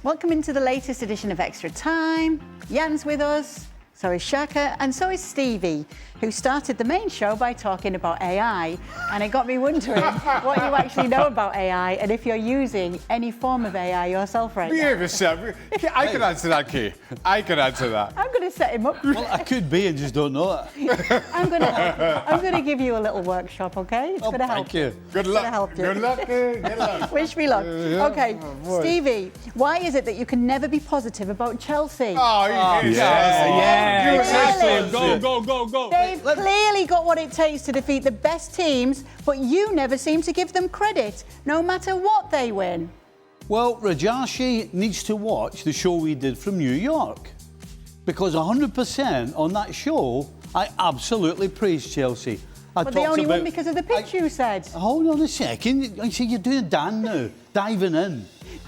Welcome into the latest edition of Extra Time. Jan's with us, so is Shaka, and so is Stevie, who started the main show by talking about AI. And it got me wondering what you actually know about AI and if you're using any form of AI yourself right now. Behave yourself. I can answer that, Kay. I can answer that. I'm going to set him up. Well, I could be and just don't know it. I'm going to give you a little workshop, okay? It's going to help. Thank you. Good luck. Help you. Good luck. Good luck. Wish me luck. Okay, Stevie, why is it that you can never be positive about Chelsea? Oh, Yeah, exactly. Really? Go. They've clearly got what it takes to defeat the best teams, but you never seem to give them credit, no matter what they win. Well, Rajashi needs to watch the show we did from New York. Because 100% on that show, I absolutely praised Chelsea. But they only won because of the pitch, you said. Hold on a second. I see you're doing Dan now, diving in.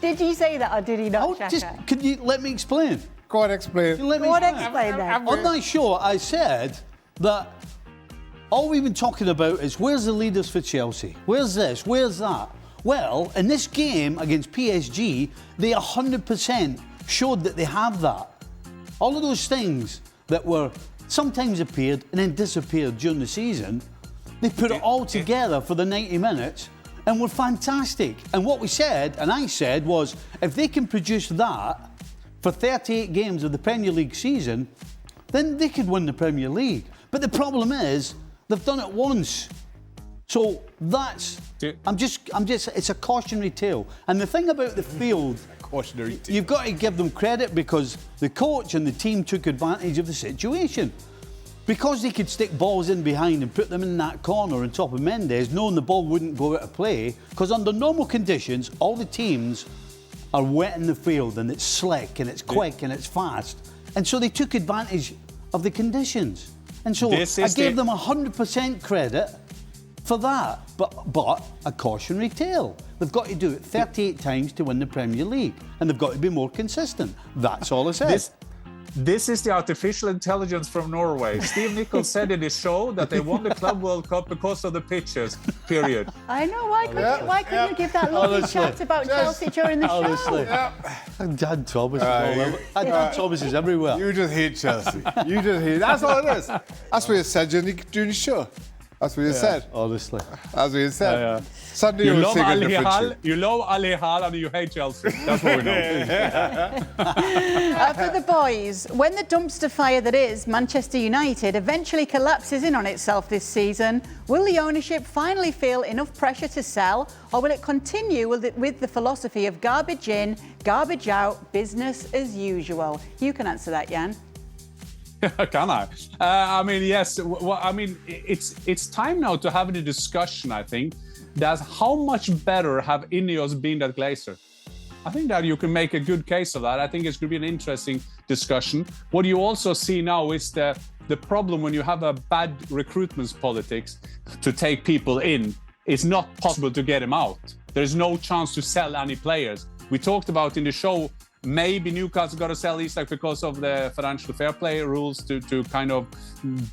Did you say that or did he not, Shaka? Could you let me explain? Go on, explain. Let me Go on, explain. explain then. On that show, I said that all we've been talking about is where's the leaders for Chelsea? Where's this? Where's that? Well, in this game against PSG, they 100% showed that they have that. All of those things that were sometimes appeared and then disappeared during the season, they put it all together for the 90 minutes and were fantastic. And what we said, and I said, was if they can produce that for 38 games of the Premier League season, then they could win the Premier League. But the problem is, they've done it once. So that's, it's a cautionary tale. And the thing about the field, Cautionary tale. you've got to give them credit because the coach and the team took advantage of the situation. Because they could stick balls in behind and put them in that corner on top of Mendes, knowing the ball wouldn't go out of play, because under normal conditions, all the teams are wet in the field and it's slick and it's quick and it's fast. And so they took advantage of the conditions. And so I gave them 100% credit for that. But a cautionary tale. They've got to do it 38 times to win the Premier League. And they've got to be more consistent. That's all I said. This is the artificial intelligence from Norway. Steve Nichols said in his show that they won the Club World Cup because of the pitches, period. I know, why couldn't you give that lovely chat about Chelsea during the show? Dan Thomas is all over. Dan Thomas is everywhere. You just hate Chelsea. You just hate. That's all it is. That's what you said during the show. That's what you said. Honestly. That's what you said. Yeah. Sunday You was love singing Ali different Hal, shit. you love Ali Hal and you hate Chelsea. That's what we know. For the boys, when the dumpster fire that is Manchester United eventually collapses in on itself this season, will the ownership finally feel enough pressure to sell, or will it continue with the philosophy of garbage in, garbage out, business as usual? You can answer that, Jan. Can I? I mean, yes. Well, I mean, it's time now to have a discussion, I think, that's how much better have Ineos been than Glazer. I think that you can make a good case of that. I think it's going to be an interesting discussion. What you also see now is the problem when you have a bad recruitment politics to take people in, it's not possible to get them out. There's no chance to sell any players. We talked about in the show, maybe Newcastle got to sell Isak because of the financial fair play rules to kind of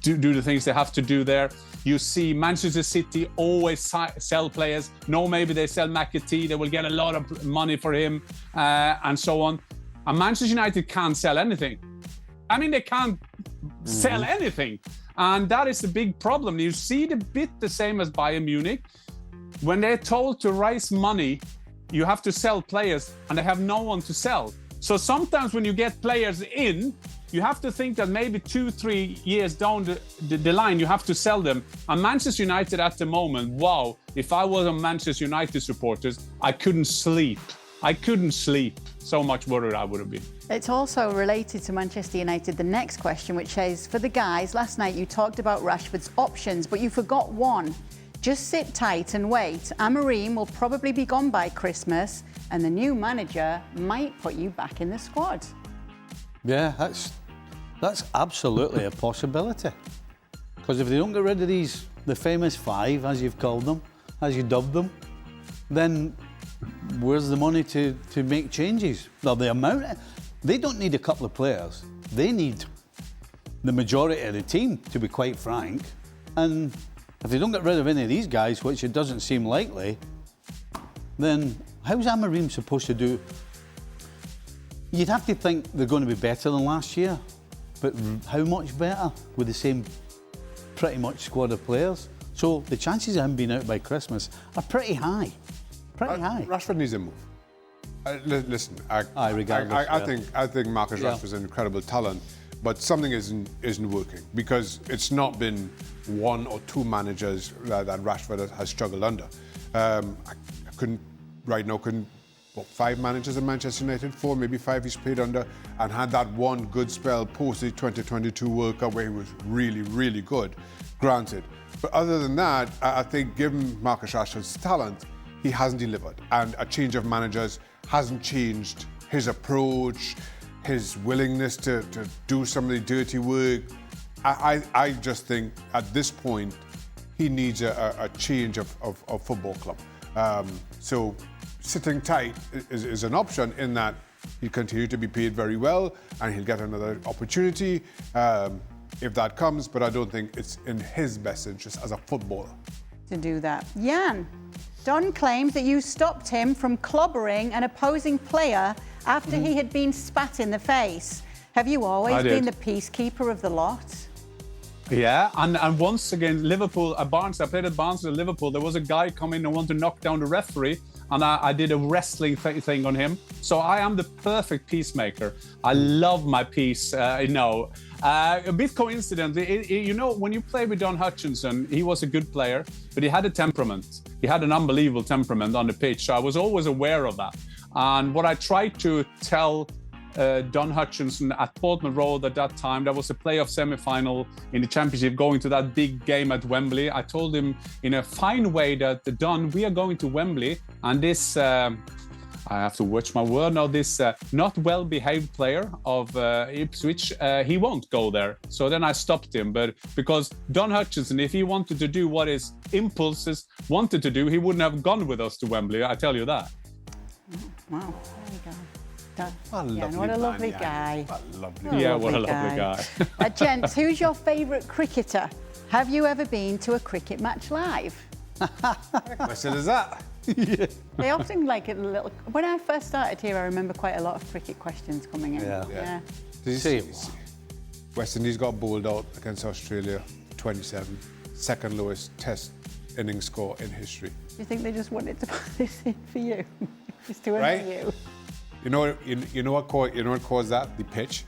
do the things they have to do there. You see Manchester City always sell players. No, maybe they sell McAtee. They will get a lot of money for him and so on. And Manchester United can't sell anything. I mean, they can't sell anything. And that is the big problem. You see the same as Bayern Munich. When they're told to raise money, you have to sell players and they have no one to sell. So sometimes when you get players in, you have to think that maybe 2-3 years down the line, you have to sell them. And Manchester United at the moment, wow, if I was a Manchester United supporters, I couldn't sleep. So much worried I would have been. It's also related to Manchester United, the next question, which says, for the guys, last night you talked about Rashford's options, but you forgot one. Just sit tight and wait. Amorim will probably be gone by Christmas and the new manager might put you back in the squad. Yeah, that's absolutely a possibility. Because if they don't get rid of the famous five, as you've called them, as you dubbed them, then where's the money to make changes? Well, the amount, they don't need a couple of players. They need the majority of the team, to be quite frank. And if they don't get rid of any of these guys, which it doesn't seem likely, then how's Amorim supposed to do you'd have to think they're going to be better than last year. But how much better with the same pretty much squad of players? So the chances of him being out by Christmas are pretty high. Pretty high. Rashford needs a move. Listen, regardless, I think Marcus Rashford's an incredible talent, but something isn't working because it's not been one or two managers that Rashford has struggled under. I couldn't 5 managers at Manchester United, 4, maybe 5 he's played under, and had that one good spell post the 2022 World Cup where he was really, really good, granted. But other than that, I think given Marcus Rashford's talent, he hasn't delivered. And a change of managers hasn't changed his approach, his willingness to do some of the dirty work. I just think at this point, he needs a change of football club. So sitting tight is an option in that he'll continue to be paid very well and he'll get another opportunity if that comes, but I don't think it's in his best interest as a footballer to do that. Jan, Don claims that you stopped him from clobbering an opposing player after he had been spat in the face. Have you always been the peacekeeper of the lot? Yeah, and once again, Liverpool, I played at Barnes at Liverpool. There was a guy coming and wanted to knock down the referee, and I did a wrestling thing on him. So I am the perfect peacemaker. I love my peace, a bit coincidentally, when you play with Don Hutchinson, he was a good player, but he had a temperament. He had an unbelievable temperament on the pitch. So I was always aware of that. And what I tried to tell Don Hutchinson at Portman Road at that time, that was a playoff semi-final in the championship, going to that big game at Wembley. I told him in a fine way that, Don, we are going to Wembley, and this, I have to watch my word now, this not well-behaved player of Ipswich, he won't go there. So then I stopped him, but because Don Hutchinson, if he wanted to do what his impulses wanted to do, he wouldn't have gone with us to Wembley, I tell you that. Wow, there we go. What a lovely guy. What a lovely guy. Gents, who's your favourite cricketer? Have you ever been to a cricket match live? Question is that? Yeah. They often like it a little. When I first started here, I remember quite a lot of cricket questions coming in. Yeah. Did you see? West Indies got bowled out against Australia, 27, second lowest Test innings score in history. Do you think they just wanted to put this in for you, just to annoy you? You know what caused that? The pitch.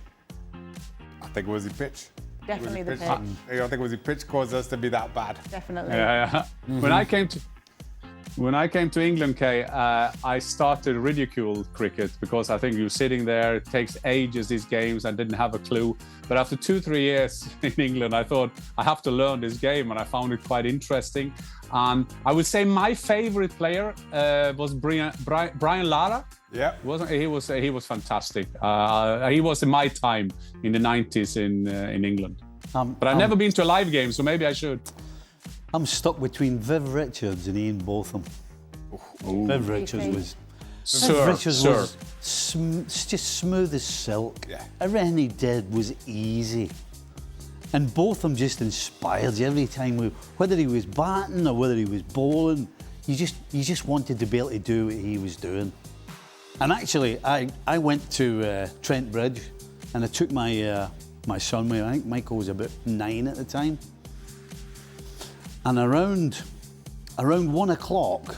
I think it was the pitch. Definitely the pitch. I think it was the pitch caused us to be that bad. Definitely. Yeah. Mm-hmm. When I came to England, Kay, I started ridicule cricket because I think you're sitting there, it takes ages, these games, I didn't have a clue. But after 2-3 years in England, I thought I have to learn this game, and I found it quite interesting. And I would say my favorite player was Brian Lara. Yeah, he was fantastic. He was in my time in the 90s in England. But I've never been to a live game, so maybe I should. I'm stuck between Viv Richards and Ian Botham. Viv Richards was just smooth as silk. Yeah. Everything he did was easy. And Botham just inspired you every time, whether he was batting or whether he was bowling, you just wanted to be able to do what he was doing. And actually, I went to Trent Bridge and I took my son with me. I think Michael was about 9 at the time. And around 1 o'clock,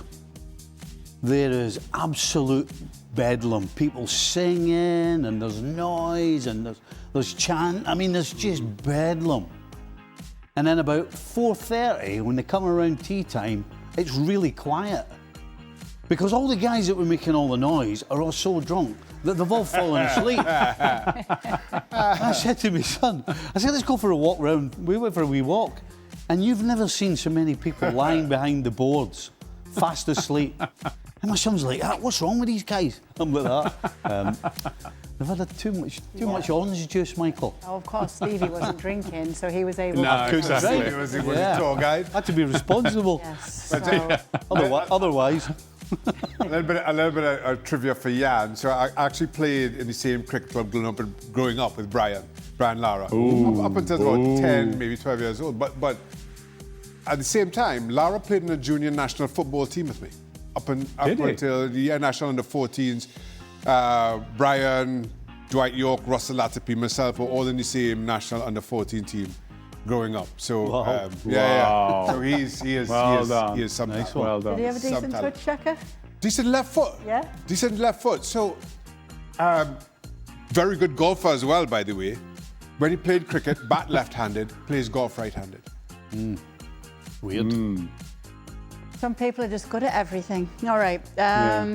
there is absolute bedlam. People singing, and there's noise, and there's chant. I mean, there's just bedlam. And then about 4:30, when they come around tea time, it's really quiet. Because all the guys that were making all the noise are all so drunk that they've all fallen asleep. I said to my son, let's go for a walk round. We went for a wee walk. And you've never seen so many people lying behind the boards, fast asleep. And my son's like, what's wrong with these guys? I'm like that. They've had too much orange juice, Michael. Oh, of course, Stevie wasn't drinking, so he was able to... Exactly. He was a tour guide. Had to be responsible. Yes. Otherwise... a little bit of trivia for Jan. So I actually played in the same cricket club growing up with Brian Lara. Up until about 10, maybe 12 years old. But at the same time, Lara played in a junior national football team with me. Up until the national under 14s. Brian, Dwight York, Russell Latipi, myself were all in the same national under-14 team growing up. So, Wow. yeah. So he is some Nice talent. one. Well Did done. he have a decent Some touch, Shaka? Decent left foot. Yeah. Decent left foot. So, very good golfer as well, by the way. When he played cricket, bat left-handed, plays golf right-handed. Weird. Some people are just good at everything. All right.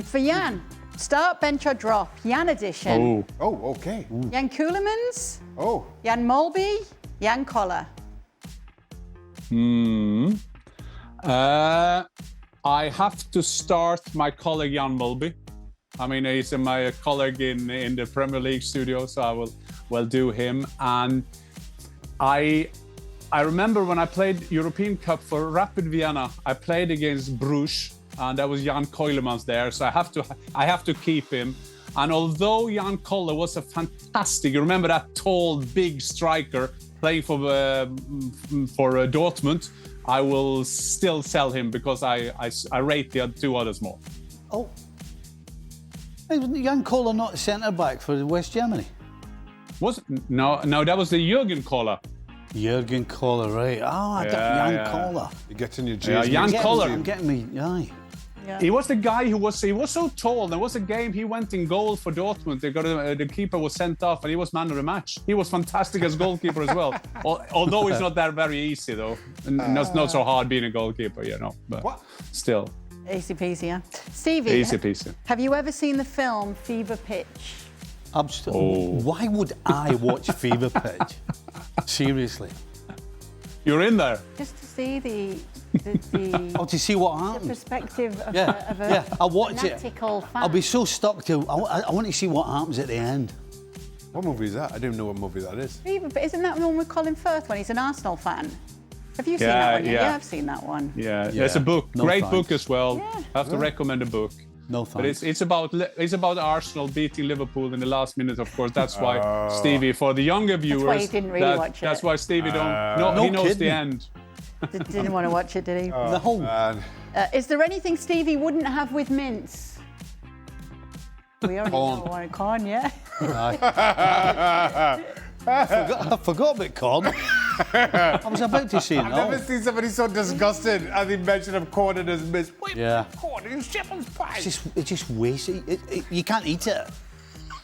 For Jan, start, bench or drop? Jan edition. Oh. Oh, okay. Jan Keulemans, Oh, Jan Molby, Jan Koller. I have to start my colleague Jan Mulby. I mean, he's my colleague in the Premier League studio, so I will do him. And I remember when I played European Cup for Rapid Vienna, I played against Bruges, and that was Jan Keulemans there, so I have to keep him. And although Jan Koller was a fantastic, you remember that tall, big striker playing for Dortmund, I will still sell him because I rate the two others more. Oh. Hey, wasn't Jan Koller not centre-back for West Germany? No, that was the Jürgen Koller. Jürgen Koller, right. Jan Koller. you get in your Yeah, jersey. Jan Koller. I'm getting me, aye. Yeah. He was the guy he was so tall. There was a game he went in goal for Dortmund. The keeper was sent off, and he was man of the match. He was fantastic as goalkeeper as well. Although it's not that very easy though, and not so hard being a goalkeeper, you know. But What? still, Easy peasy, yeah. Stevie, easy peasy. have you ever seen the film Fever Pitch? Absolutely. Why would I watch Fever Pitch? Seriously. You're in there. Just to see the Oh, to see what happens. perspective of, Yeah, of a yeah. I'll watch it. fanatical fan. I'll be so stuck to. I want to see what happens at the end. What movie is that? I didn't know what movie that is. Fever Pitch, isn't that the one with Colin Firth when he's an Arsenal fan? Have you seen Yeah, that one? yeah. Yeah, I've seen that one. Yeah, Yeah. it's a book. No Great thanks. book as well. Yeah. I have to recommend the book. No But thanks. it's about Arsenal beating Liverpool in the last minute. Of course, that's why Stevie, for the younger viewers, why he didn't really watch That's it. why Stevie don't. No, No he knows the kidding. end. Didn't want to watch it, did he? The whole. And Is there anything Stevie wouldn't have with mince? We already know one. Corn, yeah. I forgot about corn. I was about to say I've never no. seen somebody so disgusted as he mentioned of corn in his midst. Wait, Yeah. corn in shepherd's pie. It just wastes it. You can't eat it.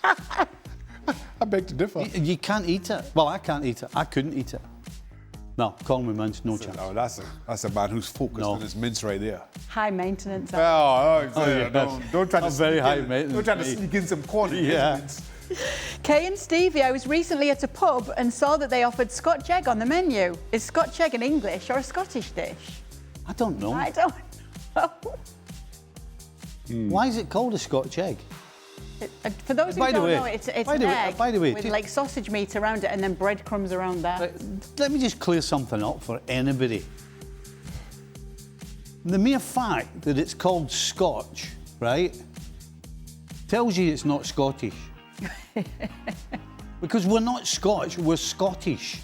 I beg to differ. You can't eat it. Well, I can't eat it. I couldn't eat it. No, corn with mince, no chance. Oh, that's a man who's focused No. on his mince right there. High maintenance. Don't try to very sneak high in- maintenance, Don't try to mate. sneak in some corn in Yeah. his mince. Kay and Stevie, I was recently at a pub and saw that they offered Scotch Egg on the menu. Is Scotch Egg an English or a Scottish dish? I don't know. I don't know. Why is it called a Scotch egg? For those who By the don't way- know, it's by an the way- egg by the way, with just- like sausage meat around it and then breadcrumbs around that. Let me just clear something up for anybody. The mere fact that it's called Scotch, right, tells you it's not Scottish. Because we're not Scotch, we're Scottish.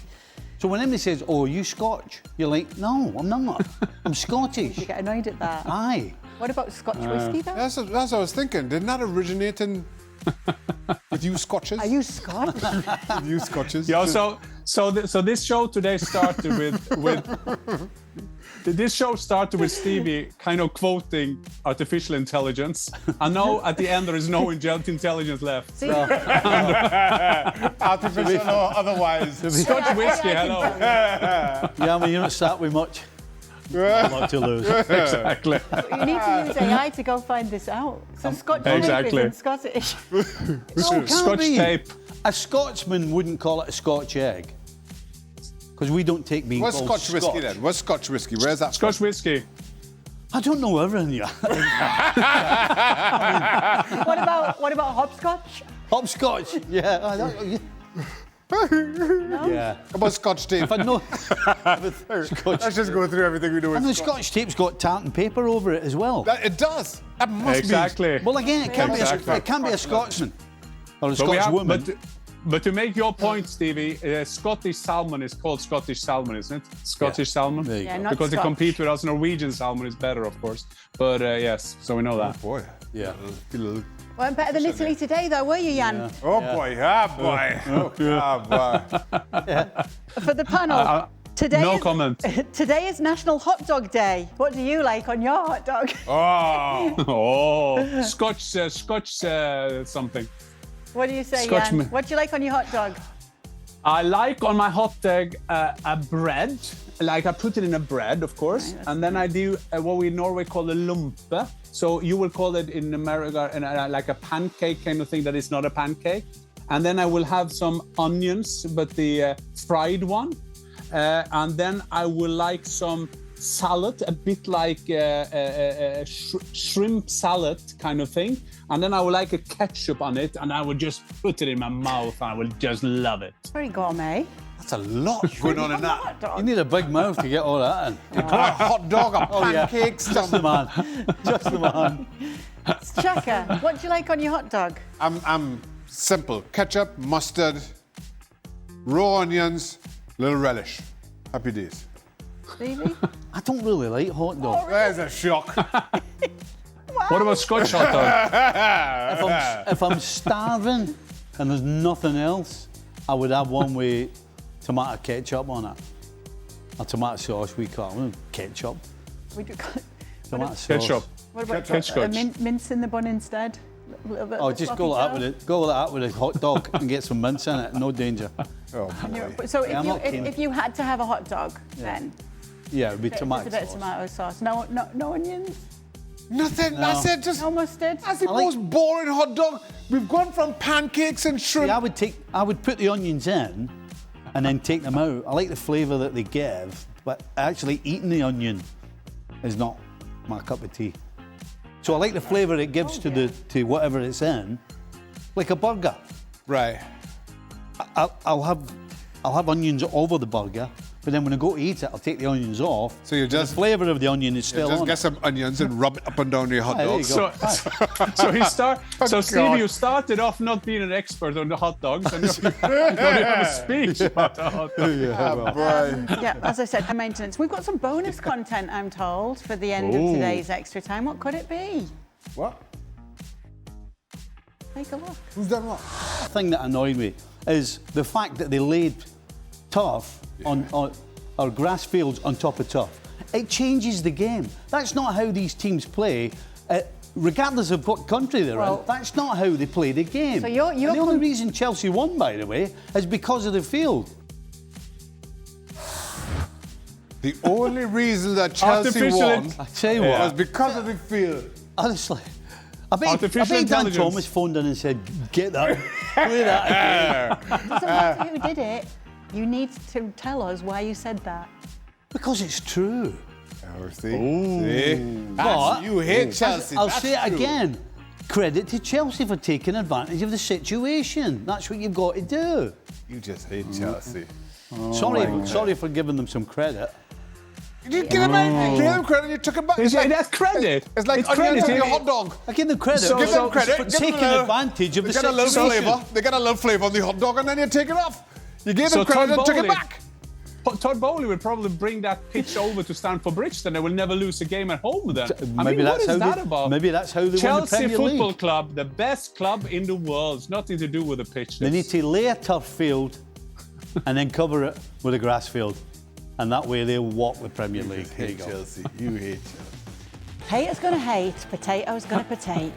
So when anybody says, "Oh, are you Scotch?" You're like, "No, I'm not. I'm Scottish." You get annoyed at that. Aye. What about Scotch whiskey though? That's what I was thinking. Didn't that originate in with you Scotches? Are you Scotch? With you Scotches? Yeah. So this show today started with this show started with Stevie kind of quoting artificial intelligence, and now at the end there is no intelligence left. See? Artificial or otherwise. Scotch whiskey, hello. Yeah, I mean, you're not sat with much. A lot to lose. Exactly. You need to use AI to go find this out. So Scotch tape Exactly. isn't Scottish. No, can't Scotch be. tape. A Scotsman wouldn't call it a Scotch egg. Because we don't take being What's called Scotch whiskey then? What's Scotch whiskey? Where's that Scotch whiskey. I don't know everything yet. What about hopscotch? Hopscotch. Yeah. Yeah. from? About Scotch tape? If I know. Scotch. Let's just go through everything we do And with the Scotch tape's got tartan paper over it as well. It does. That must Exactly. Well, again, it can't, Exactly. it can't be a Scotsman or a But we Scotch have- woman. But to make your point, Stevie, Scottish salmon is called Scottish salmon, isn't it? Scottish salmon. There you Yeah, go. not Because they Scotch. compete with us. Norwegian salmon is better, of course. But yes, so we know that. Boy. Yeah. Get a little Weren't better than Italy today, though, were you, Jan? Oh boy, boy. For the panel, today no is, comment. Today is National Hot Dog Day. What do you like on your hot dog? Oh. Oh, Scotch something. What do you say, Scotch Jan? me- What do you like on your hot dog? I like on my hot dog a bread. Like I put it in a bread, of course, and then I do what we in Norway call a lumpe. So you will call it in America like a pancake kind of thing that is not a pancake. And then I will have some onions, but the fried one. And then I will like some salad, a bit like a shrimp salad kind of thing. And then I would like a ketchup on it, and I would just put it in my mouth, and I would just love it. Very gourmet. That's a lot going on in that. Hot dog. You need a big mouth to get all that in. A hot dog, a pancake, Just the man. Just the man. Chaka, what do you like on your hot dog? I'm simple. Ketchup, mustard, raw onions, little relish. Happy days. Stevie? I don't really like hot dogs. There's a shock. What about Scotch hot dog? If I'm starving and there's nothing else, I would have one with tomato ketchup on it. Or tomato sauce, we call it. Ketchup. We do Tomato sauce. Ketchup. What about Ketchup. mince in the bun instead? A little bit Oh, of just sloppy go like that joe? with it. Go like that with a hot dog and get some mince in it. No danger. Oh, boy. So Yeah, I'm not keen. if you had to have a hot dog, then Yeah, it'd be just tomato a bit of sauce. tomato sauce. No onions, Nothing. That's it. Just no mustard. that's the I like- most boring hot dog. We've gone from pancakes and shrimp. See, I would put the onions in and then take them out. I like the flavour that they give, but actually eating the onion is not my cup of tea. So I like the flavour it gives to whatever it's in, like a burger. Right. I'll have onions over the burger, but then when I go to eat it, I'll take the onions off. So you and just- the flavour of the onion is still Just on. get some onions and rub it up and down your hot There you dog. go. So Stevie, God. you started off not being an expert on the hot dogs, and you have a speech about the hot dog. Yeah, as I said, high maintenance. We've got some bonus content, I'm told, for the end of today's extra time. What could it be? What? Take a look. Who's done what? The thing that annoyed me is the fact that they laid turf on or grass fields on top of turf. It changes the game. That's not how these teams play, regardless of what country they're Well- in. That's not how they play the game. So you're And the only reason Chelsea won, by the way, is because of the field. The only reason that Chelsea Artificial won I tell you was what, because of the field. honestly. I bet Artificial Dan intelligence. Thomas phoned in and said, "Get that, play that again." Doesn't matter who did it. You need to tell us why you said that. Because it's true. Oh, see? But- You hate Chelsea. I'll that's say it true. again. Credit to Chelsea for taking advantage of the situation. That's what you've got to do. You just hate Chelsea. Sorry for giving them some credit. You didn't give him anything. You gave him credit, you took it back. That's credit. It's like It's onions credit. on your hot dog. I give them credit. So- Give them credit. for give them taking a little- advantage of the They get a little situation. flavour. They get a little flavour on the hot dog, and then you take it off. You gave them So credit Todd and took it Bowley- back. Todd Bowley will probably bring that pitch over to Stamford Bridge, then they will never lose a game at home then. I Maybe mean, what that's is how that they, about? Maybe that's how they win the Chelsea Premier Football League. Club, the best club in the world. It's nothing to do with the pitch. They need to lay a turf field and then cover it with a grass field. And that way they'll walk the Premier League. There you go. Chelsea. You hate Chelsea. Haters gonna hate, potatoes gonna potate.